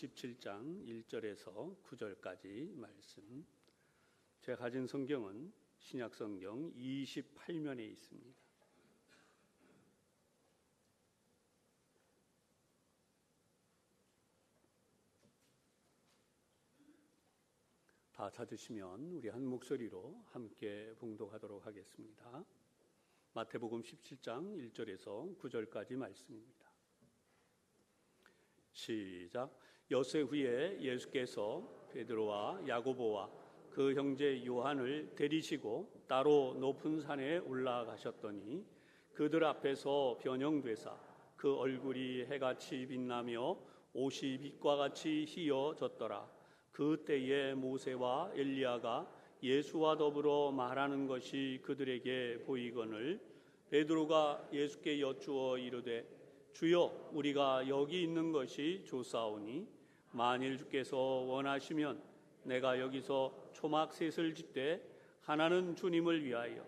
17장 1절에서 9절까지 말씀. 제가 가진 성경은 신약성경 28면에 있습니다. 다 찾으시면 우리 한 목소리로 함께 봉독하도록 하겠습니다. 마태복음 17장 1절에서 9절까지 말씀입니다. 시작. 엿새 후에 예수께서 베드로와 야고보와 그 형제 요한을 데리시고 따로 높은 산에 올라가셨더니 그들 앞에서 변형되사 그 얼굴이 해같이 빛나며 옷이 빛과 같이 희어졌더라. 그때에 모세와 엘리야가 예수와 더불어 말하는 것이 그들에게 보이거늘 베드로가 예수께 여쭈어 이르되 주여, 우리가 여기 있는 것이 좋사오니 만일 주께서 원하시면 내가 여기서 초막셋을 짓되 하나는 주님을 위하여,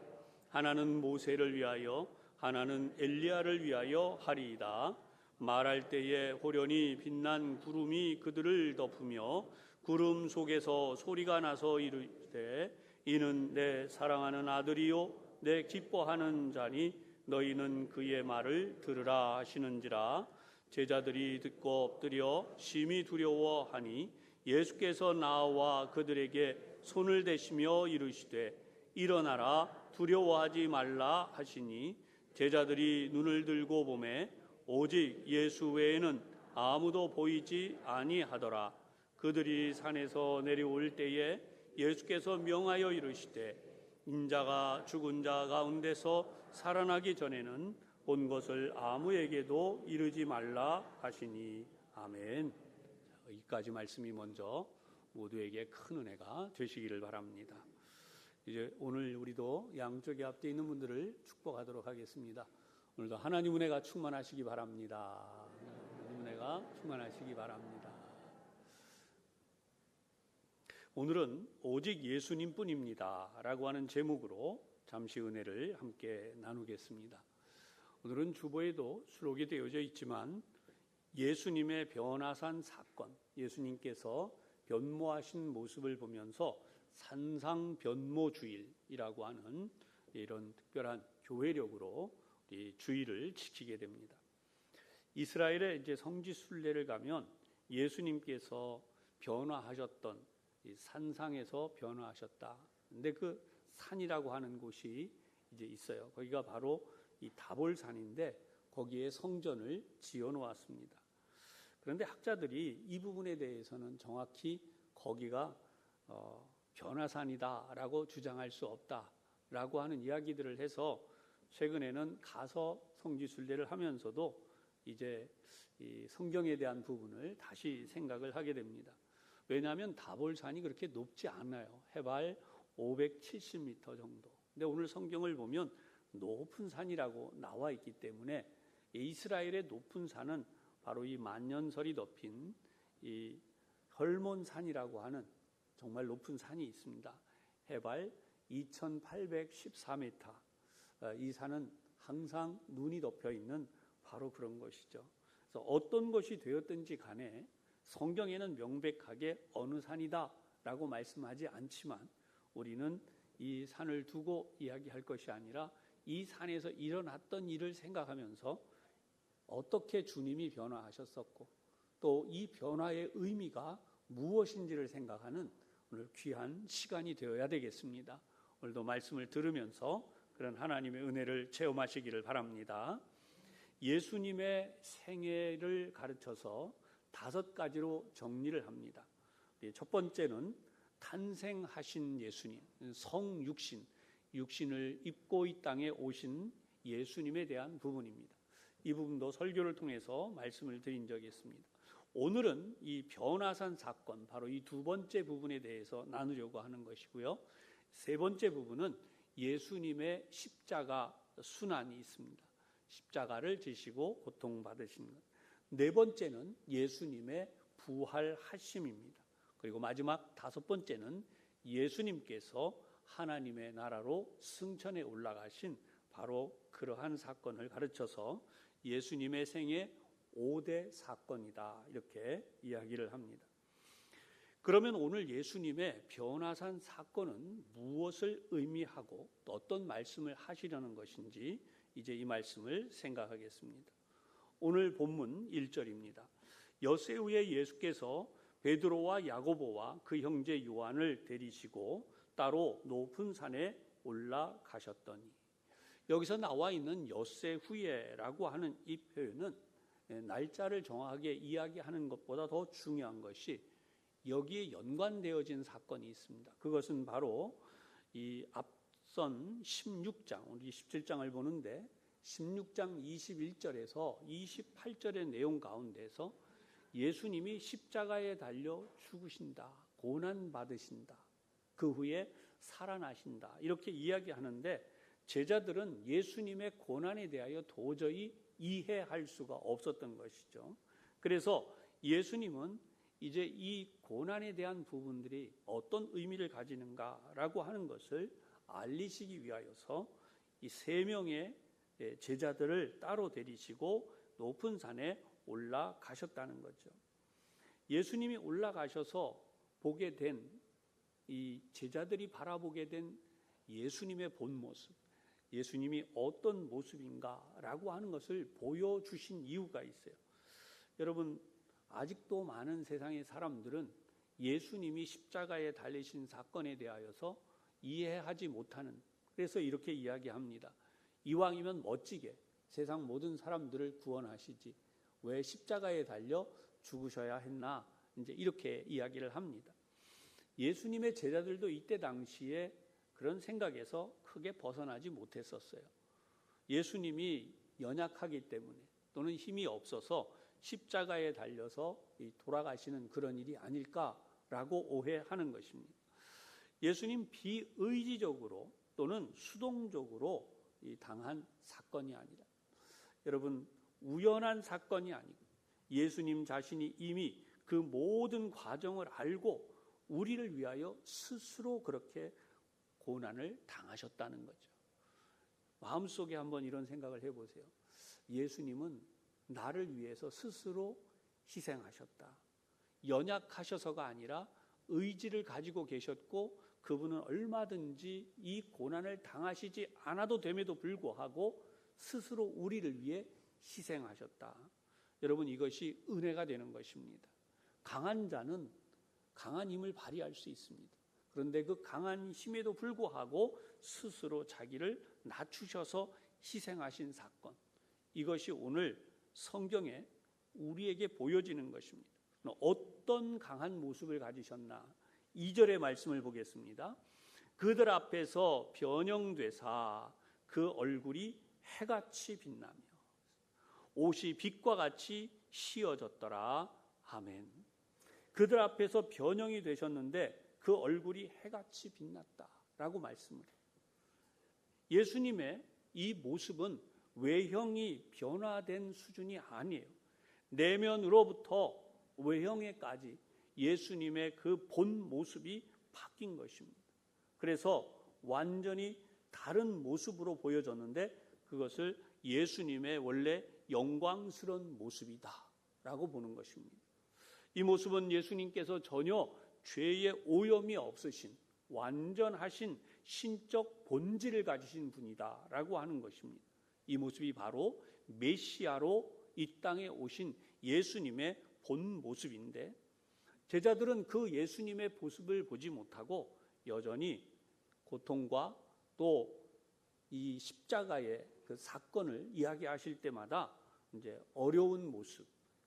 하나는 모세를 위하여, 하나는 엘리야를 위하여 하리이다. 말할 때에 호련히 빛난 구름이 그들을 덮으며 구름 속에서 소리가 나서 이르되 이는 내 사랑하는 아들이요 내 기뻐하는 자니 너희는 그의 말을 들으라 하시는지라. 제자들이 듣고 엎드려 심히 두려워하니 예수께서 나와 그들에게 손을 대시며 이르시되 일어나라 두려워하지 말라 하시니 제자들이 눈을 들고 보매 오직 예수 외에는 아무도 보이지 아니하더라. 그들이 산에서 내려올 때에 예수께서 명하여 이르시되 인자가 죽은 자 가운데서 살아나기 전에는 본 것을 아무에게도 이르지 말라 하시니. 아멘. 여기까지 말씀이 먼저 모두에게 큰 은혜가 되시기를 바랍니다. 이제 오늘 우리도 양쪽에 앞에 있는 분들을 축복하도록 하겠습니다. 오늘도 하나님 은혜가 충만하시기 바랍니다. 하나님 은혜가 충만하시기 바랍니다. 오늘은 오직 예수님뿐입니다 라고 하는 제목으로 잠시 은혜를 함께 나누겠습니다. 오늘은 주보에도 수록이 되어져 있지만 예수님의 변화산 사건, 예수님께서 변모하신 모습을 보면서 산상변모주일이라고 하는 이런 특별한 교회력으로 이 주일을 지키게 됩니다. 이스라엘의 이제 성지 순례를 가면 예수님께서 변화하셨던 이 산상에서 변화하셨다. 근데 그 산이라고 하는 곳이 이제 있어요. 거기가 바로 이 다볼산인데 거기에 성전을 지어 놓았습니다. 그런데 학자들이 이 부분에 대해서는 정확히 거기가 변화산이다라고 주장할 수 없다라고 하는 이야기들을 해서 최근에는 가서 성지 순례를 하면서도 이제 이 성경에 대한 부분을 다시 생각을 하게 됩니다. 왜냐하면 다볼산이 그렇게 높지 않아요. 해발 570m 정도. 근데 오늘 성경을 보면 높은 산이라고 나와 있기 때문에 이스라엘의 높은 산은 바로 이 만년설이 덮인 이 헐몬산이라고 하는 정말 높은 산이 있습니다. 해발 2814m. 이 산은 항상 눈이 덮여 있는 바로 그런 것이죠. 그래서 어떤 것이 되었든지 간에 성경에는 명백하게 어느 산이다 라고 말씀하지 않지만 우리는 이 산을 두고 이야기할 것이 아니라 이 산에서 일어났던 일을 생각하면서 어떻게 주님이 변화하셨었고 또 이 변화의 의미가 무엇인지를 생각하는 오늘 귀한 시간이 되어야 되겠습니다. 오늘도 말씀을 들으면서 그런 하나님의 은혜를 체험하시기를 바랍니다. 예수님의 생애를 가르쳐서 5가지로 정리를 합니다. 첫 번째는 탄생하신 예수님, 성육신, 육신을 입고 이 땅에 오신 예수님에 대한 부분입니다. 이 부분도 설교를 통해서 말씀을 드린 적이 있습니다. 오늘은 이 변화산 사건, 바로 이 두 번째 부분에 대해서 나누려고 하는 것이고요. 세 번째 부분은 예수님의 십자가 순환이 있습니다. 십자가를 지시고 고통받으신 것. 네 번째는 예수님의 부활하심입니다. 그리고 마지막 5번째는 예수님께서 하나님의 나라로 승천해 올라가신 바로 그러한 사건을 가르쳐서 예수님의 생애 5대 사건이다, 이렇게 이야기를 합니다. 그러면 오늘 예수님의 변화산 사건은 무엇을 의미하고 또 어떤 말씀을 하시려는 것인지 이제 이 말씀을 생각하겠습니다. 오늘 본문 1절입니다. 엿새 후에 예수께서 베드로와 야고보와 그 형제 요한을 데리시고 따로 높은 산에 올라가셨더니, 여기서 나와 있는 엿새 후에라고 하는 이 표현은 날짜를 정확하게 이야기하는 것보다 더 중요한 것이 여기에 연관되어진 사건이 있습니다. 그것은 바로 이 앞선 16장, 우리 17장을 보는데 16장 21절에서 28절의 내용 가운데서 예수님이 십자가에 달려 죽으신다, 고난받으신다, 그 후에 살아나신다, 이렇게 이야기하는데 제자들은 예수님의 고난에 대하여 도저히 이해할 수가 없었던 것이죠. 그래서 예수님은 이제 이 고난에 대한 부분들이 어떤 의미를 가지는가라고 하는 것을 알리시기 위하여서 이 3명의 제자들을 따로 데리시고 높은 산에 올라가셨다는 거죠. 예수님이 올라가셔서 보게 된 이 제자들이 바라보게 된 예수님의 본 모습, 예수님이 어떤 모습인가라고 하는 것을 보여주신 이유가 있어요. 여러분, 아직도 많은 세상의 사람들은 예수님이 십자가에 달리신 사건에 대하여서 이해하지 못하는, 그래서 이렇게 이야기합니다. 이왕이면 멋지게 세상 모든 사람들을 구원하시지 왜 십자가에 달려 죽으셔야 했나, 이제 이렇게 이야기를 합니다. 예수님의 제자들도 이때 당시에 그런 생각에서 크게 벗어나지 못했었어요. 예수님이 연약하기 때문에 또는 힘이 없어서 십자가에 달려서 돌아가시는 그런 일이 아닐까라고 오해하는 것입니다. 예수님 비의지적으로 또는 수동적으로 당한 사건이 아니라, 여러분, 우연한 사건이 아니고 예수님 자신이 이미 그 모든 과정을 알고 우리를 위하여 스스로 그렇게 고난을 당하셨다는 거죠. 마음속에 한번 이런 생각을 해보세요. 예수님은 나를 위해서 스스로 희생하셨다. 연약하셔서가 아니라 의지를 가지고 계셨고 그분은 얼마든지 이 고난을 당하시지 않아도 됨에도 불구하고 스스로 우리를 위해 희생하셨다. 여러분, 이것이 은혜가 되는 것입니다. 강한 자는 강한 힘을 발휘할 수 있습니다. 그런데 그 강한 힘에도 불구하고 스스로 자기를 낮추셔서 희생하신 사건, 이것이 오늘 성경에 우리에게 보여지는 것입니다. 어떤 강한 모습을 가지셨나? 2절의 말씀을 보겠습니다. 그들 앞에서 변형되사 그 얼굴이 해같이 빛나며 옷이 빛과 같이 휘어졌더라. 아멘. 그들 앞에서 변형이 되셨는데 그 얼굴이 해같이 빛났다라고 말씀을 해요. 예수님의 이 모습은 외형이 변화된 수준이 아니에요. 내면으로부터 외형에까지 예수님의 그 본 모습이 바뀐 것입니다. 그래서 완전히 다른 모습으로 보여졌는데 그것을 예수님의 원래 영광스러운 모습이다라고 보는 것입니다. 이 모습은 예수님께서 전혀 죄의 오염이 없으신 완전하신 신적 본질을 가지신 분이다라고 하는 것입니다. 이 모습이 바로 메시아로 이 땅에 오신 예수님의 본 모습인데 제자들은 그 예수님의 모습을 보지 못하고 여전히 고통과 또 이 십자가의 그 사건을 이야기하실 때마다 이제 어려운 모습,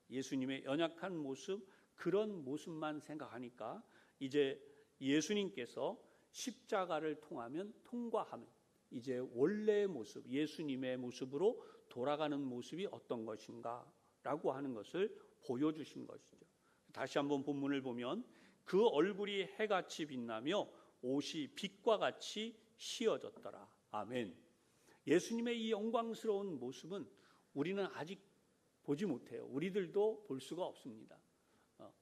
예수님의 연약한 모습, 그런 모습만 생각하니까 이제 예수님께서 십자가를 통과하면 이제 원래의 모습, 예수님의 모습으로 돌아가는 모습이 어떤 것인가 라고 하는 것을 보여주신 것이죠. 다시 한번 본문을 보면 그 얼굴이 해같이 빛나며 옷이 빛과 같이 휘어졌더라. 아멘. 예수님의 이 영광스러운 모습은 우리는 아직 보지 못해요. 우리들도 볼 수가 없습니다.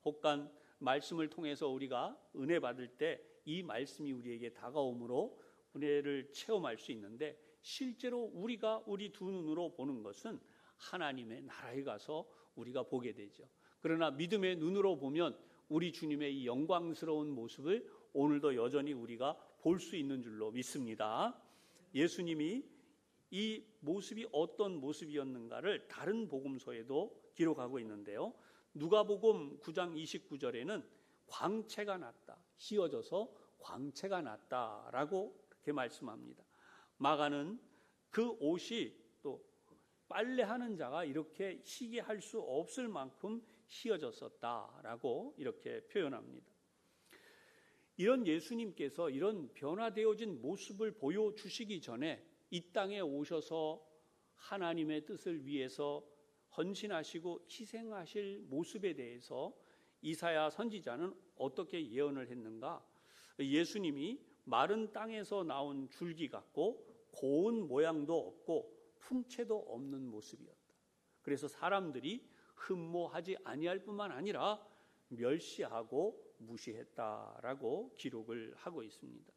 혹간 말씀을 통해서 우리가 은혜 받을 때 이 말씀이 우리에게 다가옴으로 은혜를 체험할 수 있는데 실제로 우리가 우리 두 눈으로 보는 것은 하나님의 나라에 가서 우리가 보게 되죠. 그러나 믿음의 눈으로 보면 우리 주님의 이 영광스러운 모습을 오늘도 여전히 우리가 볼 수 있는 줄로 믿습니다. 예수님이 이 모습이 어떤 모습이었는가를 다른 복음서에도 기록하고 있는데요. 누가복음 9장 29절에는 광채가 났다, 휘어져서 광채가 났다라고 그렇게 말씀합니다. 마가는 그 옷이 또 빨래하는 자가 이렇게 희게 할 수 없을 만큼 휘어졌었다라고 이렇게 표현합니다. 이런 예수님께서 이런 변화되어진 모습을 보여주시기 전에 이 땅에 오셔서 하나님의 뜻을 위해서 헌신하시고 희생하실 모습에 대해서 이사야 선지자는 어떻게 예언을 했는가? 예수님이 마른 땅에서 나온 줄기 같고 고운 모양도 없고 풍채도 없는 모습이었다. 그래서 사람들이 흠모하지 아니할 뿐만 아니라 멸시하고 무시했다라고 기록을 하고 있습니다.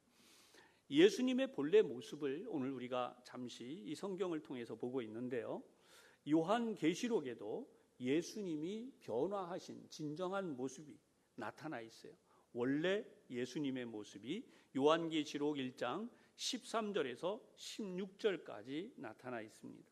예수님의 본래 모습을 오늘 우리가 잠시 이 성경을 통해서 보고 있는데요. 요한계시록에도 예수님이 변화하신 진정한 모습이 나타나 있어요. 원래 예수님의 모습이 요한계시록 1장 13절에서 16절까지 나타나 있습니다.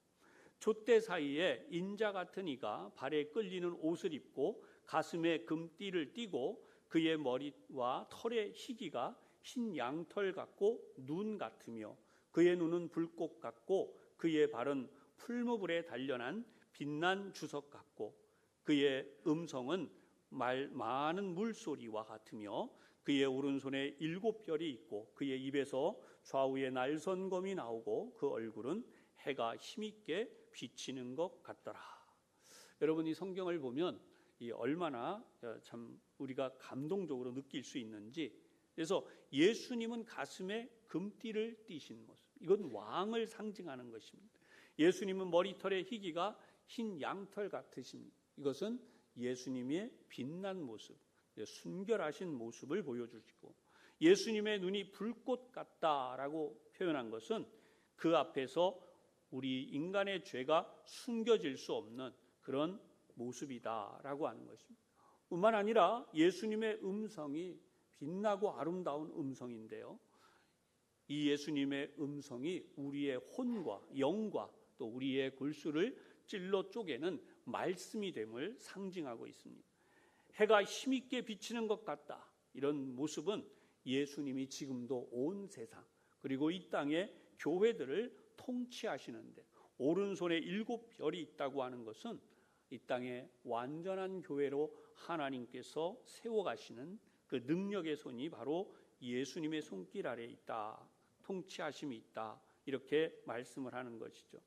촛대 사이에 인자 같은 이가 발에 끌리는 옷을 입고 가슴에 금띠를 띠고 그의 머리와 털의 희기가 흰 양털 같고 눈 같으며 그의 눈은 불꽃 같고 그의 발은 풀무불에 단련한 빛난 주석 같고 그의 음성은 많은 물소리와 같으며 그의 오른손에 7별이 있고 그의 입에서 좌우에 날선검이 나오고 그 얼굴은 해가 힘있게 비치는 것 같더라. 여러분, 이 성경을 보면 이 얼마나 참 우리가 감동적으로 느낄 수 있는지. 그래서 예수님은 가슴에 금띠를 띠신 모습, 이건 왕을 상징하는 것입니다. 예수님은 머리털의 희기가 흰 양털 같으십니다. 이것은 예수님의 빛난 모습, 순결하신 모습을 보여주시고, 예수님의 눈이 불꽃 같다라고 표현한 것은 그 앞에서 우리 인간의 죄가 숨겨질 수 없는 그런 모습이다라고 하는 것입니다. 뿐만 아니라 예수님의 음성이 빛나고 아름다운 음성인데요. 이 예수님의 음성이 우리의 혼과 영과 또 우리의 골수를 찔러 쪼개는 말씀이 됨을 상징하고 있습니다. 해가 힘있게 비치는 것 같다. 이런 모습은 예수님이 지금도 온 세상 그리고 이 땅의 교회들을 통치하시는데 오른손에 7별이 있다고 하는 것은 이 땅에 완전한 교회로 하나님께서 세워가시는 그 능력의 손이 바로 예수님의 손길 아래에 있다. 통치하심이 있다. 이렇게 말씀을 하는 것이죠.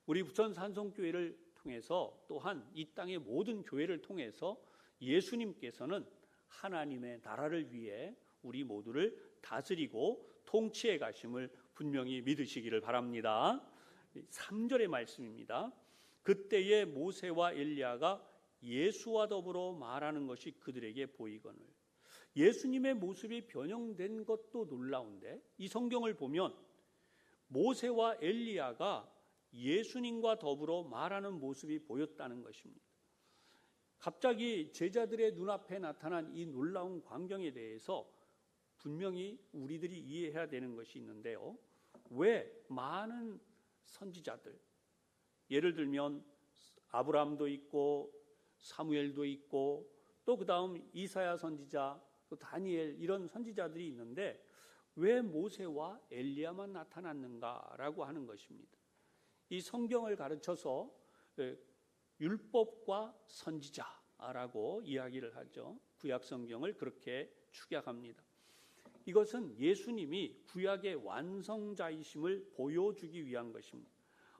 우리 부천 산성교회를 통해서 또한 이 땅의 모든 교회를 통해서 예수님께서는 하나님의 나라를 위해 우리 모두를 다스리고 통치해 가심을 분명히 믿으시기를 바랍니다. 3절의 말씀입니다. 그때의 모세와 엘리야가 예수와 더불어 말하는 것이 그들에게 보이거늘. 예수님의 모습이 변형된 것도 놀라운데 이 성경을 보면 모세와 엘리야가 예수님과 더불어 말하는 모습이 보였다는 것입니다. 갑자기 제자들의 눈앞에 나타난 이 놀라운 광경에 대해서 분명히 우리들이 이해해야 되는 것이 있는데요. 왜 많은 선지자들, 예를 들면 아브라함도 있고 사무엘도 있고 또 그 다음 이사야 선지자, 또 다니엘 이런 선지자들이 있는데 왜 모세와 엘리야만 나타났는가라고 하는 것입니다. 이 성경을 가르쳐서 율법과 선지자라고 이야기를 하죠. 구약 성경을 그렇게 축약합니다. 이것은 예수님이 구약의 완성자이심을 보여주기 위한 것입니다.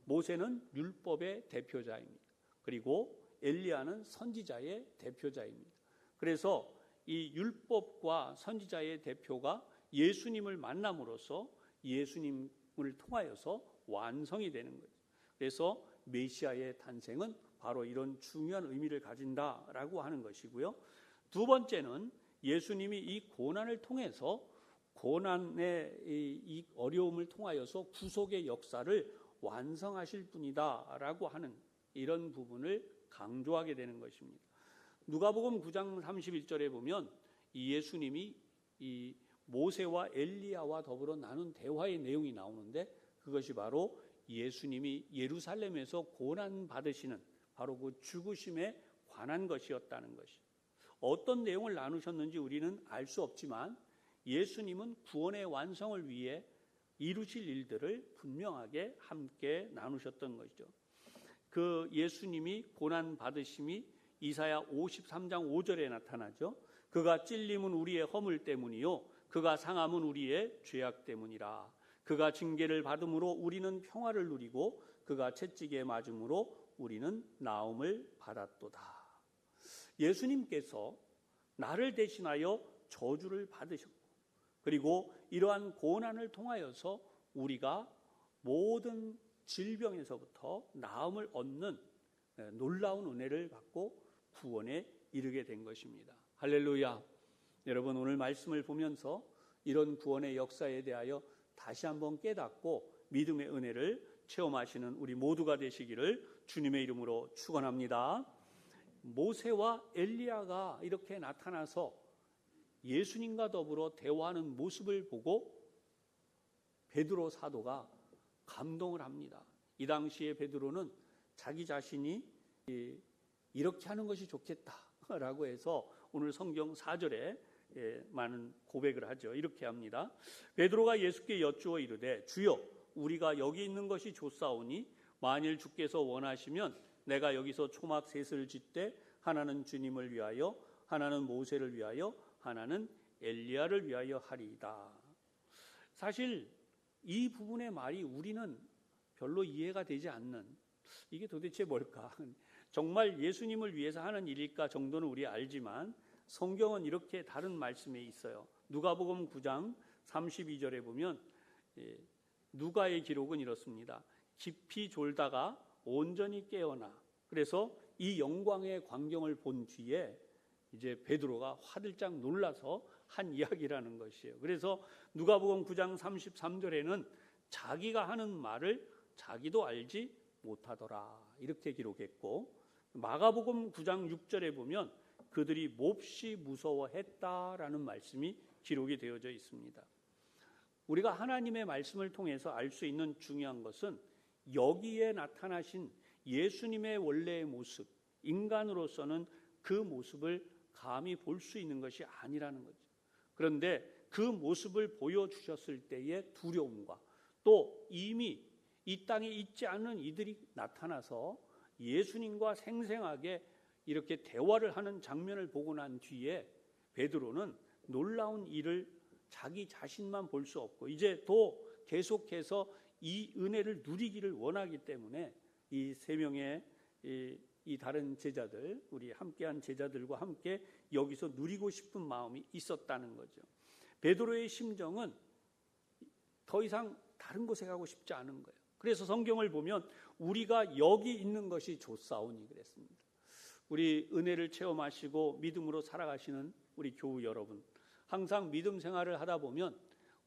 모세는 율법의 대표자입니다. 그리고 엘리야는 선지자의 대표자입니다. 그래서 이 율법과 선지자의 대표가 예수님을 만남으로써 예수님을 통하여서 완성이 되는 거죠. 그래서 메시아의 탄생은 바로 이런 중요한 의미를 가진다라고 하는 것이고요. 두 번째는 예수님이 이 고난을 통해서 고난의 이 어려움을 통하여서 구속의 역사를 완성하실 분이다라고 하는 이런 부분을 강조하게 되는 것입니다. 누가복음 9장 31절에 보면 이 예수님이 이 모세와 엘리야와 더불어 나눈 대화의 내용이 나오는데, 그것이 바로 예수님이 예루살렘에서 고난 받으시는 바로 그 죽으심에 관한 것이었다는 것이. 어떤 내용을 나누셨는지 우리는 알 수 없지만 예수님은 구원의 완성을 위해 이루실 일들을 분명하게 함께 나누셨던 것이죠. 그 예수님이 고난 받으심이 이사야 53장 5절에 나타나죠. 그가 찔림은 우리의 허물 때문이요 그가 상함은 우리의 죄악 때문이라. 그가 징계를 받음으로 우리는 평화를 누리고 그가 채찍에 맞음으로 우리는 나음을 받았도다. 예수님께서 나를 대신하여 저주를 받으셨고, 그리고 이러한 고난을 통하여서 우리가 모든 질병에서부터 나음을 얻는 놀라운 은혜를 받고 구원에 이르게 된 것입니다. 할렐루야. 여러분, 오늘 말씀을 보면서 이런 구원의 역사에 대하여 다시 한번 깨닫고 믿음의 은혜를 체험하시는 우리 모두가 되시기를 주님의 이름으로 축원합니다. 모세와 엘리야가 이렇게 나타나서 예수님과 더불어 대화하는 모습을 보고 베드로 사도가 감동을 합니다. 이 당시에 베드로는 자기 자신이 이렇게 하는 것이 좋겠다라고 해서 오늘 성경 4절에 많은 고백을 하죠. 이렇게 합니다. 베드로가 예수께 여쭈어 이르되 주여 우리가 여기 있는 것이 좋사오니 만일 주께서 원하시면 내가 여기서 초막 셋을 짓되 하나는 주님을 위하여 하나는 모세를 위하여 하나는 엘리야를 위하여 하리이다. 사실 이 부분의 말이 우리는 별로 이해가 되지 않는, 이게 도대체 뭘까? 정말 예수님을 위해서 하는 일일까 정도는 우리 알지만 성경은 이렇게 다른 말씀에 있어요. 누가복음 9장 32절에 보면 누가의 기록은 이렇습니다. 깊이 졸다가 온전히 깨어나. 그래서 이 영광의 광경을 본 뒤에 이제 베드로가 화들짝 놀라서 한 이야기라는 것이에요. 그래서 누가복음 9장 33절에는 자기가 하는 말을 자기도 알지 못하더라 이렇게 기록했고, 마가복음 9장 6절에 보면 그들이 몹시 무서워했다라는 말씀이 기록이 되어져 있습니다. 우리가 하나님의 말씀을 통해서 알 수 있는 중요한 것은 여기에 나타나신 예수님의 원래의 모습, 인간으로서는 그 모습을 감히 볼 수 있는 것이 아니라는 거죠. 그런데 그 모습을 보여주셨을 때의 두려움과 또 이미 이 땅에 있지 않은 이들이 나타나서 예수님과 생생하게 이렇게 대화를 하는 장면을 보고 난 뒤에 베드로는 놀라운 일을 자기 자신만 볼 수 없고 이제 또 계속해서 이 은혜를 누리기를 원하기 때문에 이 세 명의 이 다른 제자들, 우리 함께한 제자들과 함께 여기서 누리고 싶은 마음이 있었다는 거죠. 베드로의 심정은 더 이상 다른 곳에 가고 싶지 않은 거예요. 그래서 성경을 보면 우리가 여기 있는 것이 좋사오니 그랬습니다. 우리 은혜를 체험하시고 믿음으로 살아가시는 우리 교우 여러분, 항상 믿음 생활을 하다 보면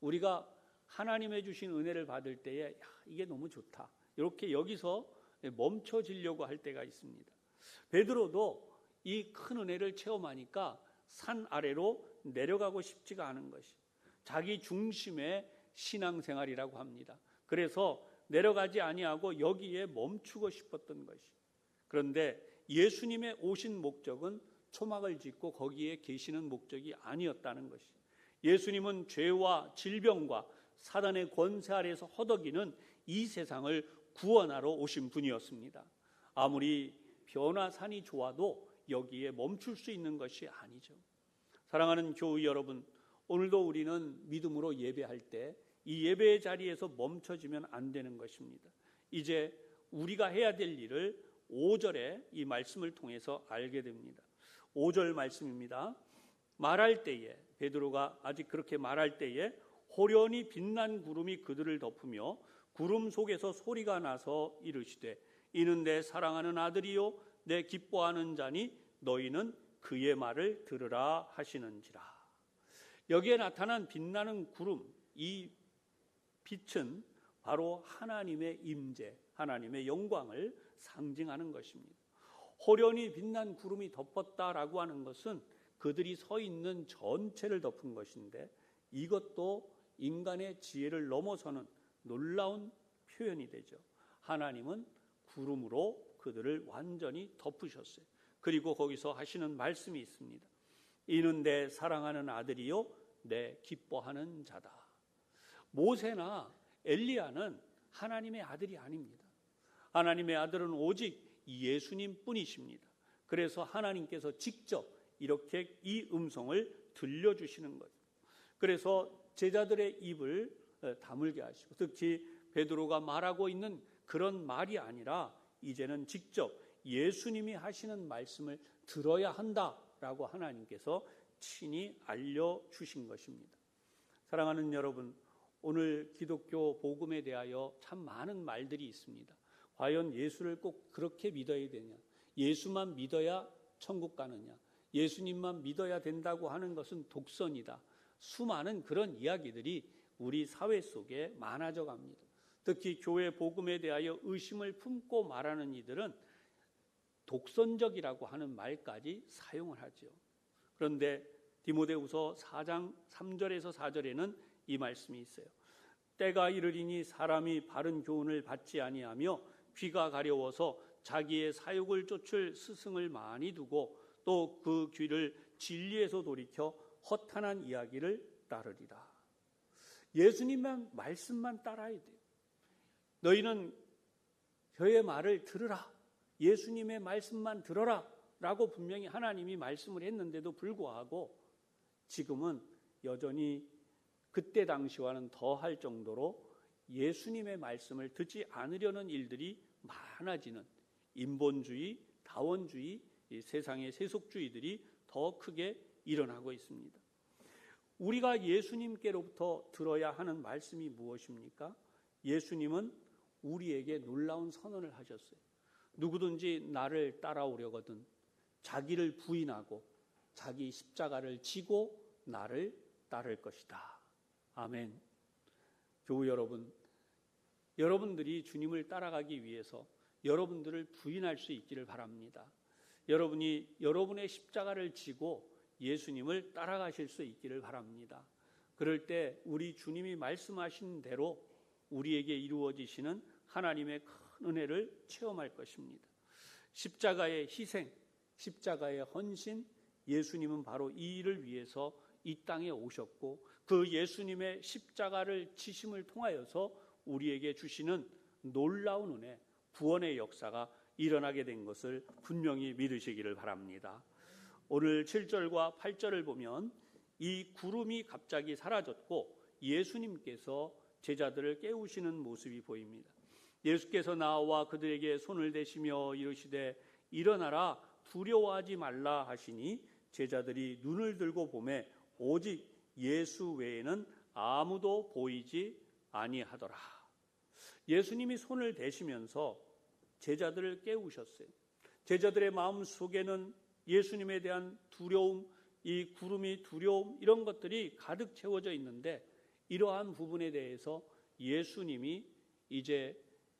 우리가 하나님의 주신 은혜를 받을 때에 이게 너무 좋다, 이렇게 여기서 멈춰지려고 할 때가 있습니다. 베드로도 이 큰 은혜를 체험하니까 산 아래로 내려가고 싶지가 않은 것이 자기 중심의 신앙생활이라고 합니다. 그래서 내려가지 아니하고 여기에 멈추고 싶었던 것이. 그런데 예수님의 오신 목적은 초막을 짓고 거기에 계시는 목적이 아니었다는 것이. 예수님은 죄와 질병과 사단의 권세 아래에서 허덕이는 이 세상을 구원하러 오신 분이었습니다. 아무리 변화산이 좋아도 여기에 멈출 수 있는 것이 아니죠. 사랑하는 교우 여러분, 오늘도 우리는 믿음으로 예배할 때 이 예배의 자리에서 멈춰지면 안 되는 것입니다. 이제 우리가 해야 될 일을 5절에 이 말씀을 통해서 알게 됩니다. 5절 말씀입니다. 말할 때에, 베드로가 아직 그렇게 말할 때에 호련히 빛난 구름이 그들을 덮으며 구름 속에서 소리가 나서 이르시되 이는 내 사랑하는 아들이요 내 기뻐하는 자니 너희는 그의 말을 들으라 하시는지라. 여기에 나타난 빛나는 구름, 이 빛은 바로 하나님의 임재, 하나님의 영광을 상징하는 것입니다. 호련히 빛난 구름이 덮었다라고 하는 것은 그들이 서 있는 전체를 덮은 것인데, 이것도 인간의 지혜를 넘어서는 놀라운 표현이 되죠. 하나님은 구름으로 그들을 완전히 덮으셨어요. 그리고 거기서 하시는 말씀이 있습니다. 이는 내 사랑하는 아들이요 내 기뻐하는 자다. 모세나 엘리야는 하나님의 아들이 아닙니다. 하나님의 아들은 오직 예수님 뿐이십니다. 그래서 하나님께서 직접 이렇게 이 음성을 들려주시는 거죠. 그래서 제자들의 입을 다물게 하시고, 특히 베드로가 말하고 있는 그런 말이 아니라 이제는 직접 예수님이 하시는 말씀을 들어야 한다라고 하나님께서 친히 알려주신 것입니다. 사랑하는 여러분, 오늘 기독교 복음에 대하여 참 많은 말들이 있습니다. 과연 예수를 꼭 그렇게 믿어야 되냐? 예수만 믿어야 천국 가느냐? 예수님만 믿어야 된다고 하는 것은 독선이다. 수많은 그런 이야기들이 우리 사회 속에 많아져 갑니다. 특히 교회 복음에 대하여 의심을 품고 말하는 이들은 독선적이라고 하는 말까지 사용을 하죠. 그런데 디모데후서 4장 3절에서 4절에는 이 말씀이 있어요. 때가 이르리니 사람이 바른 교훈을 받지 아니하며 귀가 가려워서 자기의 사욕을 쫓을 스승을 많이 두고 또 그 귀를 진리에서 돌이켜 허탄한 이야기를 따르리라. 예수님만 말씀만 따라야 돼요. 너희는 저의 말을 들으라. 예수님의 말씀만 들어라 라고 분명히 하나님이 말씀을 했는데도 불구하고 지금은 여전히 그때 당시와는 더할 정도로 예수님의 말씀을 듣지 않으려는 일들이 많아지는 인본주의, 다원주의, 이 세상의 세속주의들이 더 크게 일어나고 있습니다. 우리가 예수님께로부터 들어야 하는 말씀이 무엇입니까? 예수님은 우리에게 놀라운 선언을 하셨어요. 누구든지 나를 따라오려거든 자기를 부인하고 자기 십자가를 지고 나를 따를 것이다. 아멘. 교우 여러분, 여러분들이 주님을 따라가기 위해서 여러분들을 부인할 수 있기를 바랍니다. 여러분이 여러분의 십자가를 지고 예수님을 따라가실 수 있기를 바랍니다. 그럴 때 우리 주님이 말씀하신 대로 우리에게 이루어지시는 하나님의 큰 은혜를 체험할 것입니다. 십자가의 희생, 십자가의 헌신, 예수님은 바로 이 일을 위해서 이 땅에 오셨고 그 예수님의 십자가를 지심을 통하여서 우리에게 주시는 놀라운 은혜, 구원의 역사가 일어나게 된 것을 분명히 믿으시기를 바랍니다. 오늘 7절과 8절을 보면 이 구름이 갑자기 사라졌고 예수님께서 제자들을 깨우시는 모습이 보입니다. 예수께서 나와 그들에게 손을 대시며 이르시되 일어나라 두려워하지 말라 하시니 제자들이 눈을 들고 보매 오직 예수 외에는 아무도 보이지 아니하더라. 예수님이 손을 대시면서 제자들을 깨우셨어요. 제자들의 마음 속에는 예수님에 대한 두려움, 이 구름이 두려움 이런 것들이 가득 채워져 있는데 이러한 부분에 대해서 예수님이 이제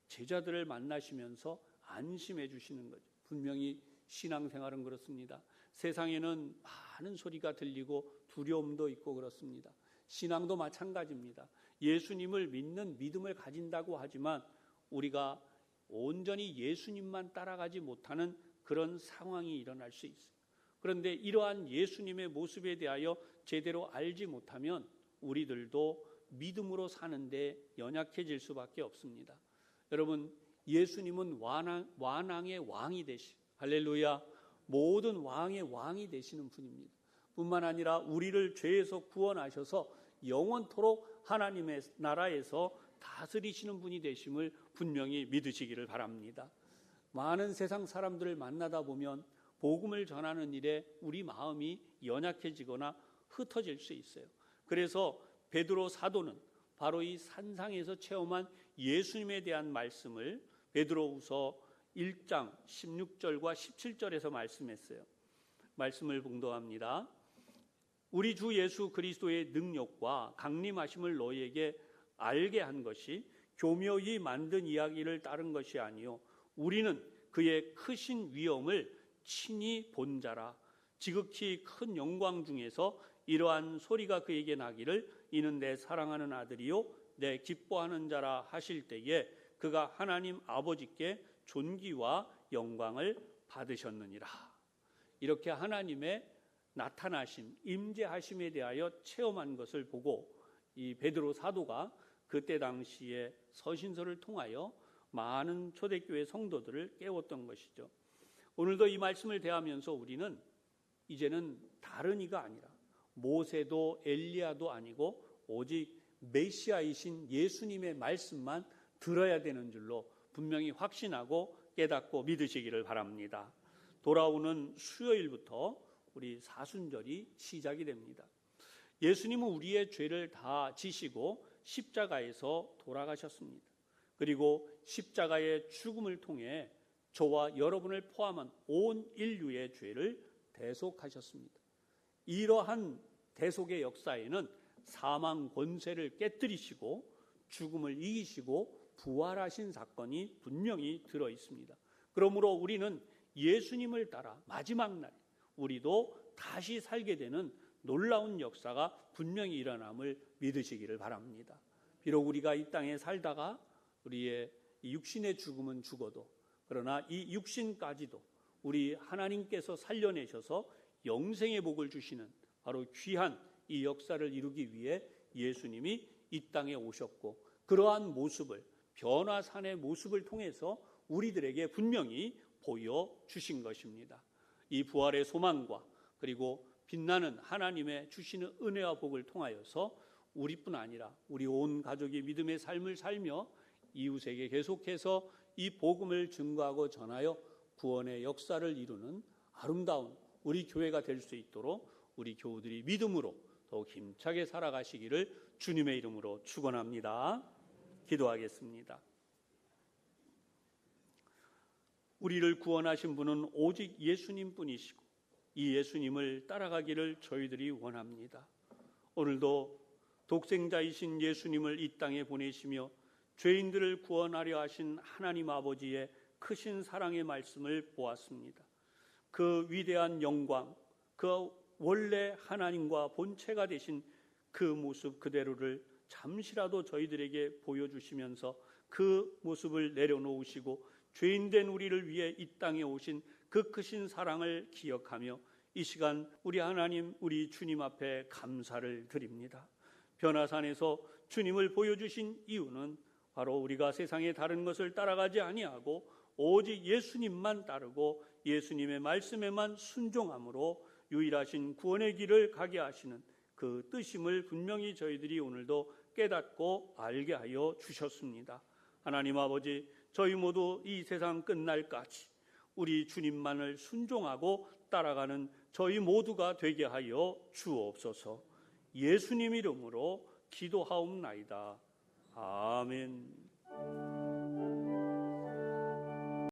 제자들을 만나시면서 안심해 주시는 거죠. 분명히 신앙생활은 그렇습니다. 세상에는 많은 소리가 들리고 두려움도 있고 그렇습니다. 신앙도 마찬가지입니다. 예수님을 믿는 믿음을 가진다고 하지만 우리가 온전히 예수님만 따라가지 못하는 그런 상황이 일어날 수 있어요. 그런데 이러한 예수님의 모습에 대하여 제대로 알지 못하면 우리들도 믿음으로 사는데 연약해질 수밖에 없습니다. 여러분, 예수님은 완왕의 왕이 되시고 할렐루야, 모든 왕의 왕이 되시는 분입니다. 뿐만 아니라 우리를 죄에서 구원하셔서 영원토록 하나님의 나라에서 다스리시는 분이 되심을 분명히 믿으시기를 바랍니다. 많은 세상 사람들을 만나다 보면 복음을 전하는 일에 우리 마음이 연약해지거나 흩어질 수 있어요. 그래서 베드로 사도는 바로 이 산상에서 체험한 예수님에 대한 말씀을 베드로후서 1장 16절과 17절에서 말씀했어요. 말씀을 봉독합니다. 우리 주 예수 그리스도의 능력과 강림하심을 너희에게 알게 한 것이 교묘히 만든 이야기를 따른 것이 아니요 우리는 그의 크신 위엄을 친히 본 자라. 지극히 큰 영광 중에서 이러한 소리가 그에게 나기를 이는 내 사랑하는 아들이요 내 기뻐하는 자라 하실 때에 그가 하나님 아버지께 존귀와 영광을 받으셨느니라. 이렇게 하나님의 나타나심, 임재하심에 대하여 체험한 것을 보고 이 베드로 사도가 그때 당시에 서신서를 통하여 많은 초대교회 성도들을 깨웠던 것이죠. 오늘도 이 말씀을 대하면서 우리는 이제는 다른 이가 아니라 모세도 엘리야도 아니고 오직 메시아이신 예수님의 말씀만 들어야 되는 줄로 분명히 확신하고 깨닫고 믿으시기를 바랍니다. 돌아오는 수요일부터 우리 사순절이 시작이 됩니다. 예수님은 우리의 죄를 다 지시고 십자가에서 돌아가셨습니다. 그리고 십자가의 죽음을 통해 저와 여러분을 포함한 온 인류의 죄를 대속하셨습니다. 이러한 대속의 역사에는 사망 권세를 깨뜨리시고 죽음을 이기시고 부활하신 사건이 분명히 들어 있습니다. 그러므로 우리는 예수님을 따라 마지막 날 우리도 다시 살게 되는 놀라운 역사가 분명히 일어남을 믿으시기를 바랍니다. 비록 우리가 이 땅에 살다가 우리의 육신의 죽음은 죽어도 그러나 이 육신까지도 우리 하나님께서 살려내셔서 영생의 복을 주시는 바로 귀한 이 역사를 이루기 위해 예수님이 이 땅에 오셨고 그러한 모습을 변화산의 모습을 통해서 우리들에게 분명히 보여주신 것입니다. 이 부활의 소망과 그리고 빛나는 하나님의 주시는 은혜와 복을 통하여서 우리뿐 아니라 우리 온 가족이 믿음의 삶을 살며 이웃에게 계속해서 이 복음을 증거하고 전하여 구원의 역사를 이루는 아름다운 우리 교회가 될 수 있도록 우리 교우들이 믿음으로 더욱 힘차게 살아가시기를 주님의 이름으로 축원합니다. 기도하겠습니다. 우리를 구원하신 분은 오직 예수님뿐이시고 이 예수님을 따라가기를 저희들이 원합니다. 오늘도 독생자이신 예수님을 이 땅에 보내시며 죄인들을 구원하려 하신 하나님 아버지의 크신 사랑의 말씀을 보았습니다. 그 위대한 영광, 그 원래 하나님과 본체가 되신 그 모습 그대로를 잠시라도 저희들에게 보여주시면서 그 모습을 내려놓으시고 죄인된 우리를 위해 이 땅에 오신 그 크신 사랑을 기억하며 이 시간 우리 하나님, 우리 주님 앞에 감사를 드립니다. 변화산에서 주님을 보여주신 이유는 바로 우리가 세상의 다른 것을 따라가지 아니하고 오직 예수님만 따르고 예수님의 말씀에만 순종함으로 유일하신 구원의 길을 가게 하시는 그 뜻임을 분명히 저희들이 오늘도 깨닫고 알게 하여 주셨습니다. 하나님 아버지, 저희 모두 이 세상 끝날까지 우리 주님만을 순종하고 따라가는 저희 모두가 되게 하여 주옵소서. 예수님 이름으로 기도하옵나이다. 아멘.